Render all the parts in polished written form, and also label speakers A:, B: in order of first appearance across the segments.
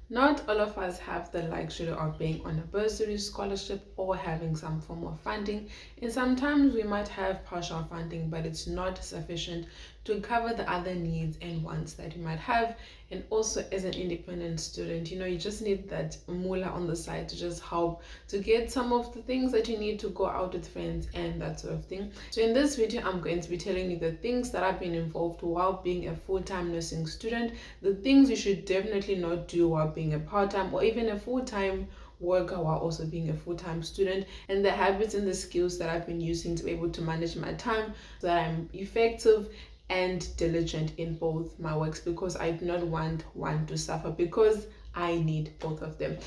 A: Not all of us have the luxury of being on a bursary, scholarship, or having some form of funding. And sometimes we might have partial funding, but it's not sufficient to cover the other needs and wants that you might have. And also, as an independent student, you just need that moolah on the side to just help to get some of the things that you need to go out with friends and that sort of thing. So in this video, I'm going to be telling you the things that I've been involved while being a full-time nursing student, the things you should definitely not do while being a part-time or even a full-time worker while also being a full-time student, and the habits and the skills that I've been using to be able to manage my time so that I'm effective and diligent in both my works, because I do not want one to suffer, because I need both of them.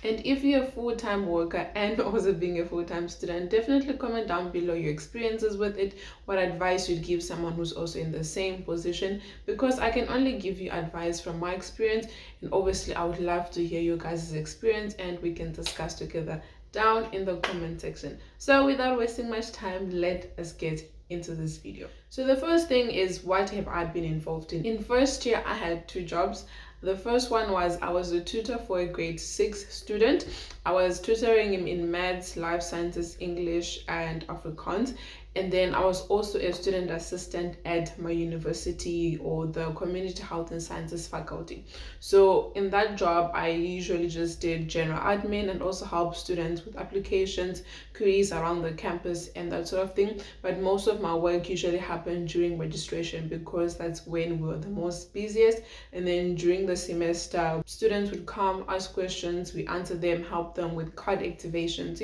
A: And if you're a full-time worker and also being a full-time student, definitely comment down below your experiences with it, what advice you'd give someone who's also in the same position, because I can only give you advice from my experience, and obviously I would love to hear your guys' experience and we can discuss together down in the comment section. So without wasting much time, let us get into this video. So the first thing is, what have I been involved in? In first year, I had 2 jobs. The first one was I was a tutor for a grade 6 student. I was tutoring him in maths, life sciences, English, and Afrikaans. And then I was also a student assistant at my university, or the community health and sciences faculty. So in that job, I usually just did general admin and also help students with applications, queries around the campus and that sort of thing. But most of my work usually happened during registration, because that's when we were the most busiest. And then during the semester, students would come, ask questions, we answer them, help them with card activations,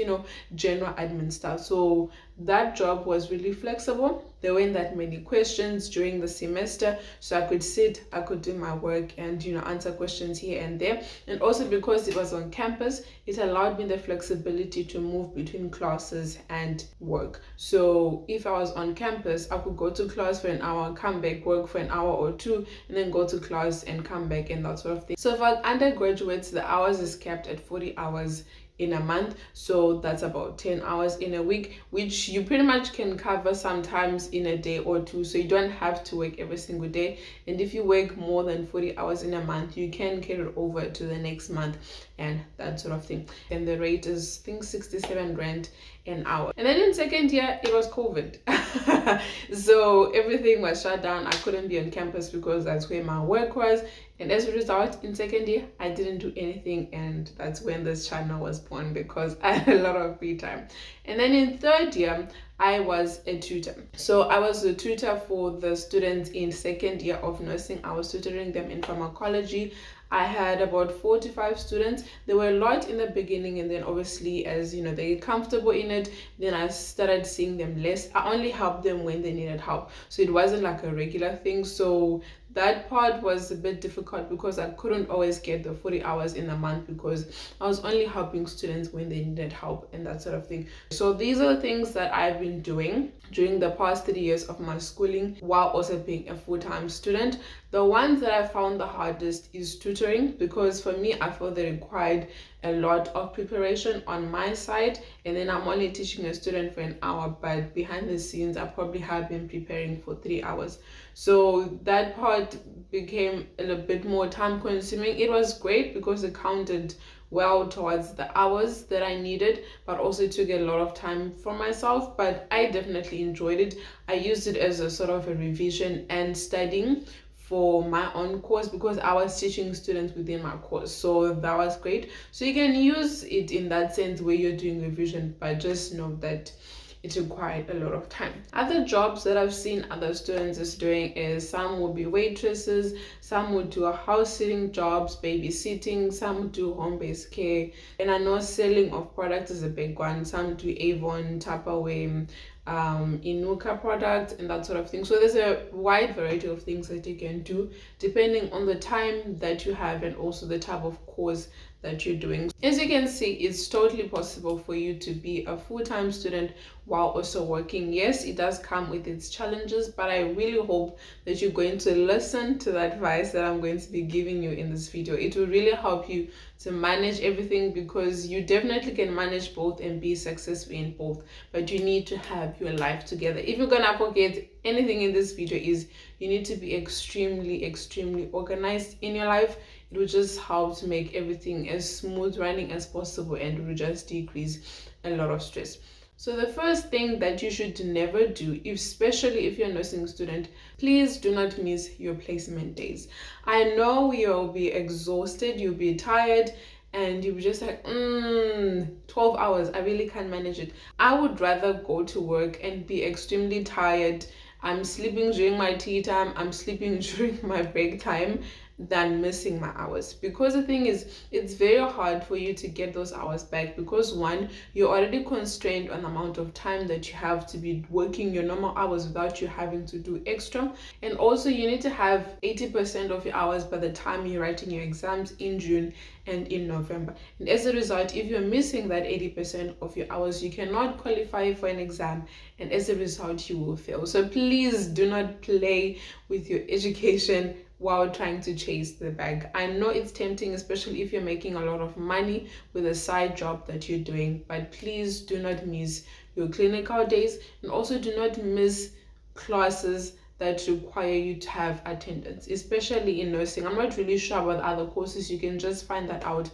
A: general admin stuff. So that job was really flexible. There weren't that many questions during the semester, so I could sit, I could do my work and answer questions here and there. And also, because it was on campus, it allowed me the flexibility to move between classes and work. So if I was on campus, I could go to class for an hour, come back, work for an hour or two, and then go to class and come back and that sort of thing. So for undergraduates, the hours is capped at 40 hours in a month, so that's about 10 hours in a week, which you pretty much can cover sometimes in a day or two, so you don't have to work every single day. And if you work more than 40 hours in a month, you can carry it over to the next month and that sort of thing. And the rate is, I think, 67 rand an hour. And then in second year, it was COVID. So everything was shut down. I couldn't be on campus because that's where my work was. And as a result, in second year, I didn't do anything. And that's when this channel was born, because I had a lot of free time. And then in third year, I was a tutor. So I was a tutor for the students in second year of nursing. I was tutoring them in pharmacology. I had about 45 students. There were a lot in the beginning, and then obviously as they get comfortable in it, then I started seeing them less. I only helped them when they needed help, so it wasn't like a regular thing. So that part was a bit difficult, because I couldn't always get the 40 hours in a month, because I was only helping students when they needed help and that sort of thing. So these are the things that I've been doing during the past 3 years of my schooling while also being a full-time student. The ones that I found the hardest is tutoring, because for me, I felt they required a lot of preparation on my side, and then I'm only teaching a student for an hour, but behind the scenes I probably have been preparing for 3 hours. So that part became a little bit more time consuming. It was great because it counted well towards the hours that I needed, but also took a lot of time for myself. But I definitely enjoyed it. I used it as a sort of a revision and studying for my own course, because I was teaching students within my course, so that was great. So you can use it in that sense where you're doing revision, but just know that it required a lot of time. Other jobs that I've seen other students is doing is, some would be waitresses, some would do house sitting jobs, babysitting, some would do home-based care, and I know selling of products is a big one. Some do Avon, Tupperware, Inuka products and that sort of thing. So there's a wide variety of things that you can do depending on the time that you have and also the type of course that you're doing. As you can see, it's totally possible for you to be a full-time student while also working. Yes, it does come with its challenges, but I really hope that you're going to listen to the advice that I'm going to be giving you in this video. It will really help you to manage everything, because you definitely can manage both and be successful in both, but you need to have your life together. If you're gonna forget anything in this video, is you need to be extremely organized in your life. it will just help to make everything as smooth running as possible, and it will just decrease a lot of stress. So the first thing that you should never do, especially if you're a nursing student, please do not miss your placement days. I know you'll be exhausted, you'll be tired, and you'll be just like, 12 hours, I really can't manage it. I would rather go to work and be extremely tired. I'm sleeping during my tea time, I'm sleeping during my break time, than missing my hours. Because the thing is, it's very hard for you to get those hours back, because one, you're already constrained on the amount of time that you have to be working your normal hours without you having to do extra. And also you need to have 80% of your hours by the time you're writing your exams in June and in November. And as a result, if you're missing that 80% of your hours, you cannot qualify for an exam, and as a result you will fail. So please do not play with your education while trying to chase the bag. I know it's tempting, especially if you're making a lot of money with a side job that you're doing, but please do not miss your clinical days, and also do not miss classes that require you to have attendance, especially in nursing. I'm not really sure about other courses, you can just find that out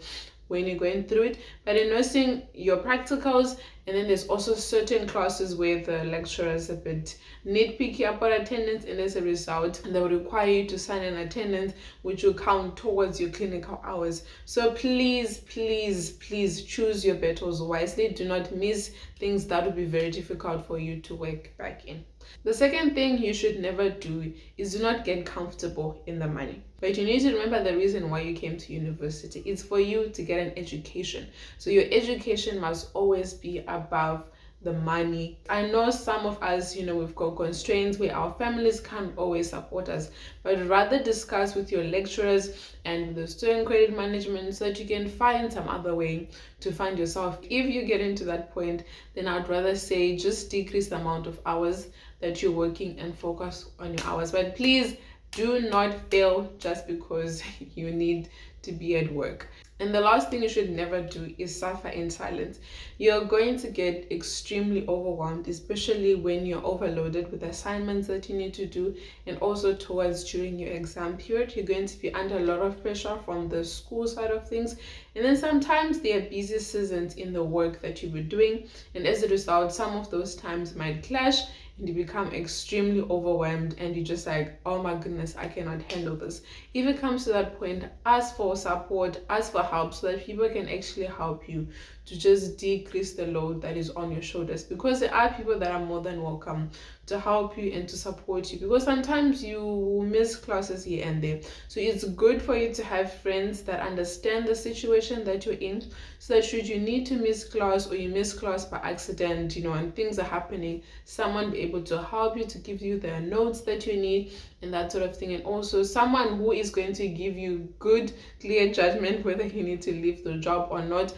A: when you're going through it. But in nursing, your practicals, and then there's also certain classes where the lecturer is a bit nitpicky about attendance, and as a result they will require you to sign an attendance which will count towards your clinical hours. So please choose your battles wisely. Do not miss things that will be very difficult for you to work back in. The second thing you should never do is do not get comfortable in the money. But you need to remember the reason why you came to university. It's for you to get an education. So your education must always be above the money. I know some of us, we've got constraints where our families can't always support us, but rather discuss with your lecturers and with the student credit management so that you can find some other way to fund yourself. If you get into that point, then I'd rather say just decrease the amount of hours that you're working and focus on your hours. But please do not fail just because you need to be at work. And the last thing you should never do is suffer in silence. You're going to get extremely overwhelmed, especially when you're overloaded with assignments that you need to do, and also towards during your exam period. You're going to be under a lot of pressure from the school side of things, and then sometimes there are busy seasons in the work that you were doing, and as a result, some of those times might clash, and you become extremely overwhelmed, and you're just like, oh my goodness, I cannot handle this. If it comes to that point, ask for support, ask for help, so that people can actually help you to just decrease the load that is on your shoulders, because there are people that are more than welcome to help you and to support you, because sometimes you will miss classes here and there. So it's good for you to have friends that understand the situation that you're in, so that should you need to miss class, or you miss class by accident, and things are happening, someone be able to help you, to give you the notes that you need and that sort of thing. And also someone who is going to give you good, clear judgment whether you need to leave the job or not.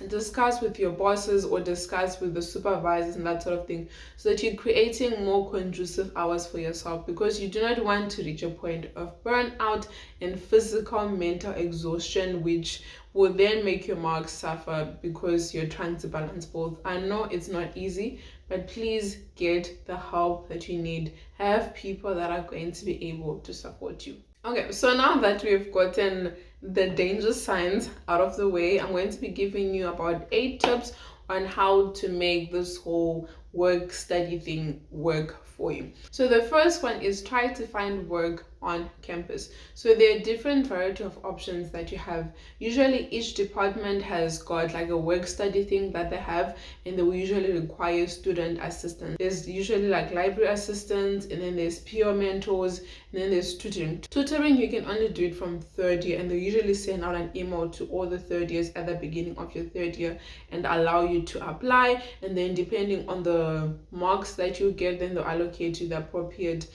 A: Discuss with your bosses or discuss with the supervisors and that sort of thing, so that you're creating more conducive hours for yourself, because you do not want to reach a point of burnout and physical mental exhaustion, which will then make your marks suffer because you're trying to balance both. I know it's not easy, but please get the help that you need. Have people that are going to be able to support you. Okay, so now that we've gotten the danger signs out of the way, I'm going to be giving you about 8 tips on how to make this whole work study thing work for you. So the first one is try to find work on campus. So there are different variety of options that you have. Usually each department has got like a work study thing that they have, and they will usually require student assistance. There's usually like library assistants, and then there's peer mentors, and then there's tutoring. Tutoring, you can only do it from third year, and they usually send out an email to all the third years at the beginning of your third year and allow you to apply, and then depending on the marks that you get, then they'll allocate you the appropriate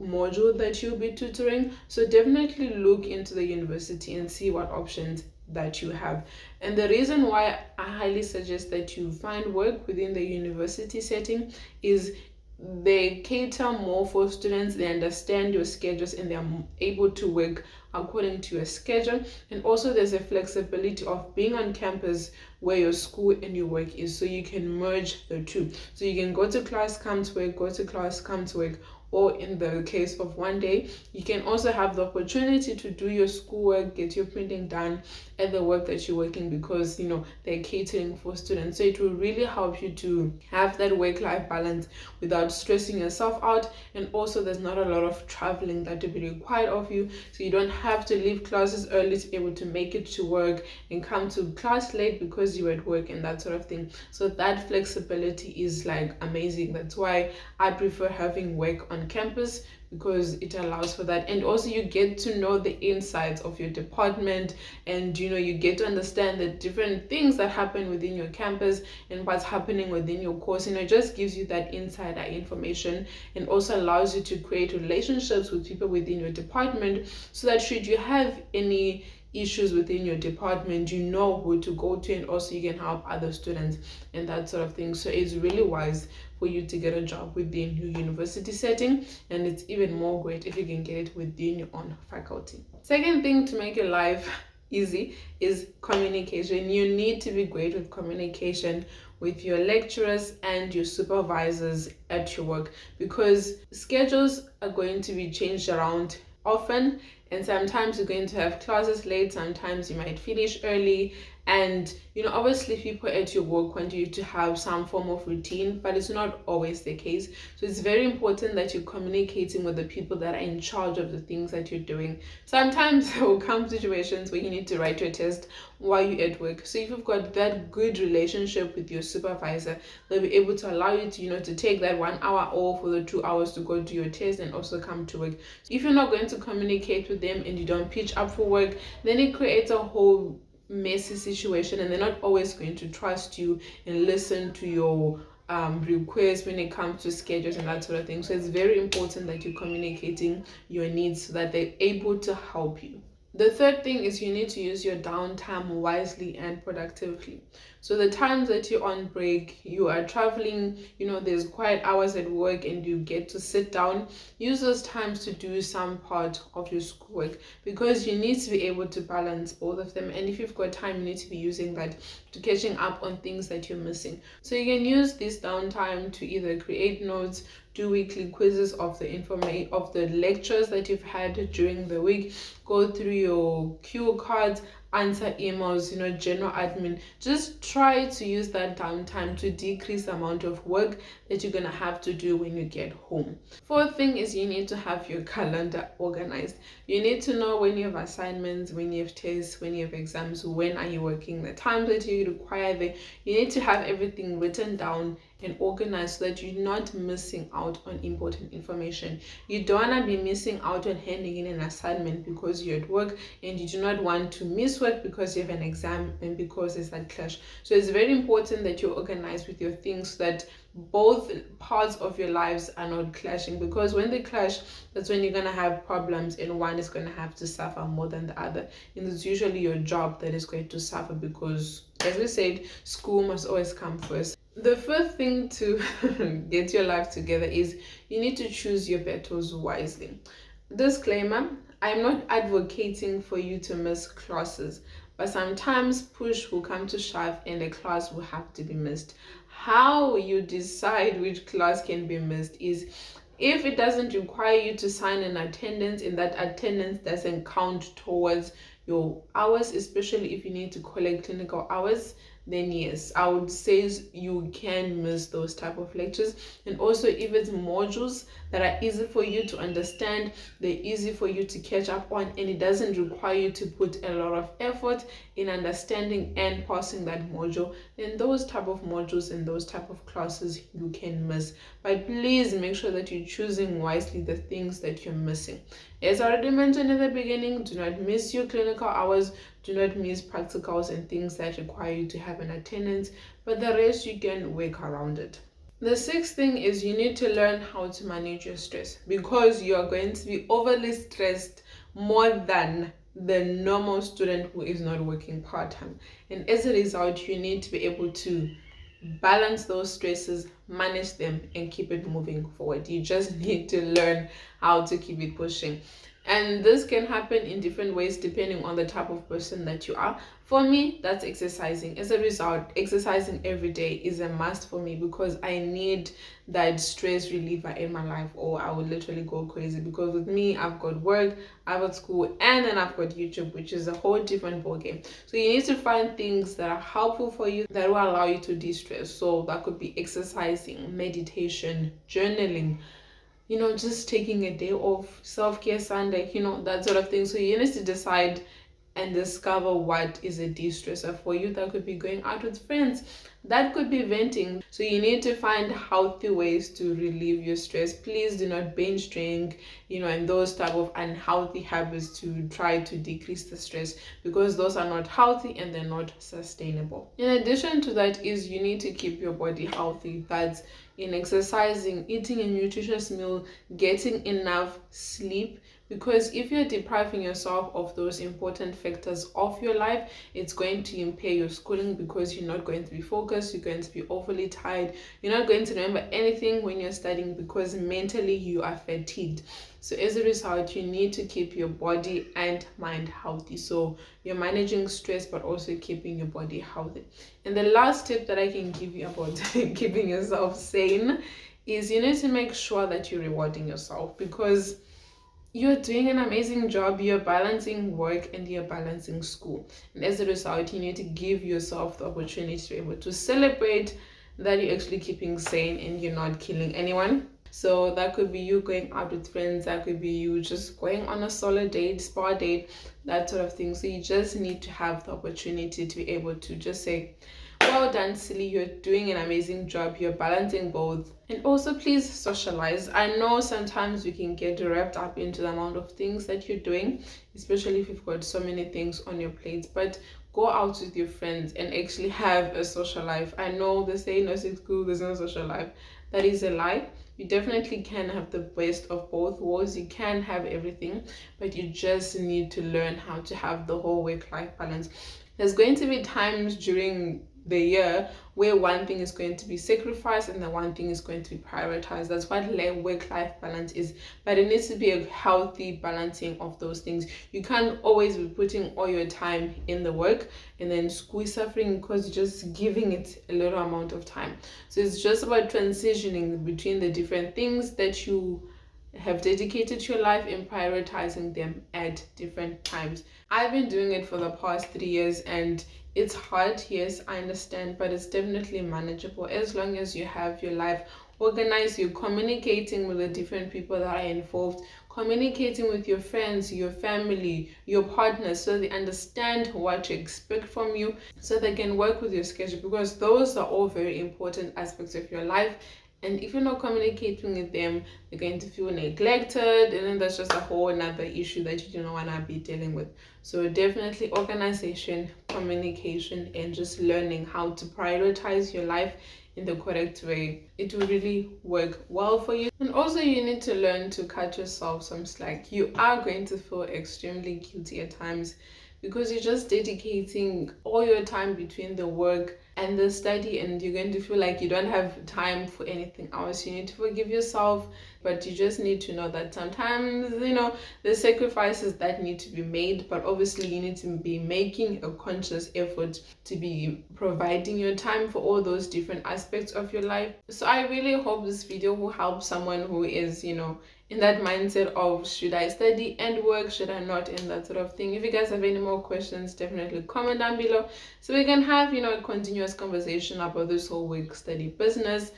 A: module that you'll be tutoring. So definitely look into the university and see what options that you have. And the reason why I highly suggest that you find work within the university setting is they cater more for students, they understand your schedules, and they're able to work according to your schedule. And also there's a flexibility of being on campus where your school and your work is, so you can merge the two. So you can go to class, come to work, go to class, come to work, or in the case of one day, you can also have the opportunity to do your schoolwork, get your printing done at the work that you're working, because they're catering for students. So it will really help you to have that work-life balance without stressing yourself out. And also there's not a lot of traveling that will be required of you, so you don't have to leave classes early to be able to make it to work and come to class late because you're at work and that sort of thing. So that flexibility is like amazing. That's why I prefer having work on campus, because it allows for that. And also you get to know the insides of your department, and you get to understand the different things that happen within your campus and what's happening within your course. It just gives you that insider information, and also allows you to create relationships with people within your department, so that should you have any issues within your department, you know who to go to, and also you can help other students and that sort of thing. So it's really wise for you to get a job within your university setting, and it's even more great if you can get it within your own faculty. Second thing to make your life easy is communication. You need to be great with communication with your lecturers and your supervisors at your work, because schedules are going to be changed around often, and sometimes you're going to have classes late, sometimes you might finish early, and obviously people at your work want you to have some form of routine, but it's not always the case. So it's very important that you're communicating with the people that are in charge of the things that you're doing. Sometimes there will come situations where you need to write your test while you're at work. So if you've got that good relationship with your supervisor, they'll be able to allow you to to take that 1 hour off or the 2 hours to go do your test and also come to work. So if you're not going to communicate with them and you don't pitch up for work, then it creates a whole messy situation, and they're not always going to trust you and listen to your requests when it comes to schedules and that sort of thing. So it's very important that you're communicating your needs so that they're able to help you. The third thing is you need to use your downtime wisely and productively. So the times that you're on break, you are traveling, there's quiet hours at work and you get to sit down, use those times to do some part of your schoolwork, because you need to be able to balance both of them. And if you've got time, you need to be using that to catching up on things that you're missing. So you can use this downtime to either create notes, do weekly quizzes of the information of the lectures that you've had during the week, go through your cue cards, answer emails, general admin. Just try to use that downtime to decrease the amount of work that you're going to have to do when you get home. Fourth thing is you need to have your calendar organized. You need to know when you have assignments, when you have tests, when you have exams, when are you working, the times that you require there. You need to have everything written down and organized so that you're not missing out on important information. You don't want to be missing out on handing in an assignment because you're at work, and you do not want to miss work because you have an exam and because there's that clash. So it's very important that you're organized with your things so that both parts of your lives are not clashing, because when they clash, that's when you're going to have problems and one is going to have to suffer more than the other, and it's usually your job that is going to suffer, because as we said, school must always come first. The first thing to get your life together is you need to choose your battles wisely. Disclaimer, I'm not advocating for you to miss classes, but sometimes push will come to shove and a class will have to be missed. How you decide which class can be missed is if it doesn't require you to sign an attendance and that attendance doesn't count towards your hours, especially if you need to collect clinical hours, then yes, I would say you can miss those type of lectures. And also if it's modules that are easy for you to understand, they're easy for you to catch up on, and it doesn't require you to put a lot of effort in understanding and passing that module, then those type of modules and those type of classes you can miss. But please make sure that you're choosing wisely the things that you're missing. As I already mentioned in the beginning, do not miss your clinical hours, do not miss practicals and things that require you to have an attendance, but the rest you can work around it. The sixth thing is you need to learn how to manage your stress, because you are going to be overly stressed more than the normal student who is not working part-time. And as a result, you need to be able to balance those stresses, manage them, and keep it moving forward. You just need to learn how to keep it pushing. And this can happen in different ways depending on the type of person that you are. For me, that's exercising. As a result, exercising every day is a must for me because I need that stress reliever in my life, or I would literally go crazy. Because with me, I've got work, I've got school, and then I've got YouTube, which is a whole different ballgame. So you need to find things that are helpful for you, that will allow you to de-stress. So that could be exercising, meditation, journaling, just taking a day off, self-care Sunday, that sort of thing. So you need to decide and discover what is a de-stressor for you. That could be going out with friends, that could be venting. So you need to find healthy ways to relieve your stress. Please do not binge drink, and those type of unhealthy habits to try to decrease the stress, because those are not healthy and they're not sustainable. In addition to that is you need to keep your body healthy. That's in exercising, eating a nutritious meal, getting enough sleep, because if you're depriving yourself of those important factors of your life, it's going to impair your schooling, because you're not going to be focused, you're going to be overly tired, you're not going to remember anything when you're studying, because mentally you are fatigued. So as a result, you need to keep your body and mind healthy. So you're managing stress but also keeping your body healthy. And the last tip that I can give you about keeping yourself sane is you need to make sure that you're rewarding yourself, because you're doing an amazing job. You're balancing work and you're balancing school, and as a result, you need to give yourself the opportunity to be able to celebrate that you're actually keeping sane and you're not killing anyone. So that could be you going out with friends, that could be you just going on a solo date, spa date, that sort of thing. So you just need to have the opportunity to be able to just say, well done, Silly, you're doing an amazing job, you're balancing both. And also, please socialize. I know sometimes we can get wrapped up into the amount of things that you're doing, especially if you've got so many things on your plate, but go out with your friends and actually have a social life. I know they say no, it's cool, there's no social life. That is a lie. You definitely can have the best of both worlds. You can have everything, but you just need to learn how to have the whole work-life balance. There's going to be times during the year where one thing is going to be sacrificed and the one thing is going to be prioritized. That's what work-life balance is, but it needs to be a healthy balancing of those things. You can't always be putting all your time in the work and then suffering because you're just giving it a little amount of time. So it's just about transitioning between the different things that you have dedicated your life and prioritizing them at different times. I've been doing it for the past 3 years and it's hard, yes, I understand, but it's definitely manageable as long as you have your life organized, you're communicating with the different people that are involved, communicating with your friends, your family, your partners, so they understand what to expect from you, so they can work with your schedule, because those are all very important aspects of your life. And if you're not communicating with them, they're going to feel neglected, and then that's just a whole another issue that you don't want to be dealing with. So definitely organization, communication, and just learning how to prioritize your life in the correct way. It will really work well for you. And also you need to learn to cut yourself some slack. You are going to feel extremely guilty at times because you're just dedicating all your time between the work and the study, and you're going to feel like you don't have time for anything else. You need to forgive yourself, but you just need to know that sometimes, there's sacrifices that need to be made, but obviously you need to be making a conscious effort to be providing your time for all those different aspects of your life. So I really hope this video will help someone who is, in that mindset of should I study and work, should I not, and that sort of thing. If you guys have any more questions, definitely comment down below so we can have, a continuous conversation about this whole work study business.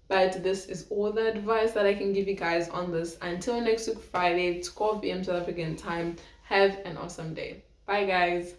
A: But this is all the advice that I can give you guys on this. Until next week, Friday, 12 p.m. South African time, have an awesome day. Bye, guys.